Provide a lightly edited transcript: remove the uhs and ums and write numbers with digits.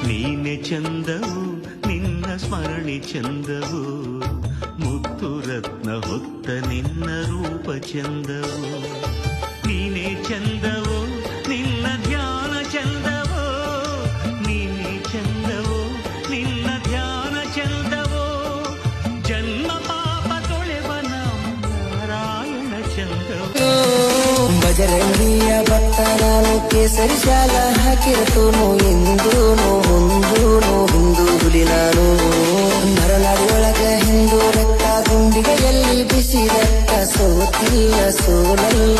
ನೀನೆ ಚಂದವು ನಿನ್ನ ಸ್ಮರಣೆ ಚಂದವು ಮುತ್ತು ರತ್ನ ಹೊತ್ತ ನಿನ್ನ ರೂಪ ಚಂದವು ನೀನೆ ಚಂದವು ನಿನ್ನ ಧ್ಯಾನ ಚಂದವೋ ನೀನೆ ಚಂದವೋ ನಿನ್ನ ಧ್ಯಾನ ಚಂದವೋ ಜನ್ಮ ಪಾಪ ತೊಳೆವನ ನಾರಾಯಣ ಚಂದವೋ ಬಜರಂಗಿಯ ಭಕ್ತ ನಾನು ಕೇಸರಿ ಶಾಲ ಹಾಕಿರತೂನು ಹಿಂದೂನು ಮುಂದೂನು ಹಿಂದೂ ಹುಲಿ ನಾನು ಮರನಾಡಿ ಒಳಗ ಹಿಂದೂ ರಕ್ತ ಗುಂಡಿಗೆಯಲ್ಲಿ ಬಿಸಿ ರಕ್ತ ಸೋತಿಲ್ಲ ಸೋಲಲ್ಲ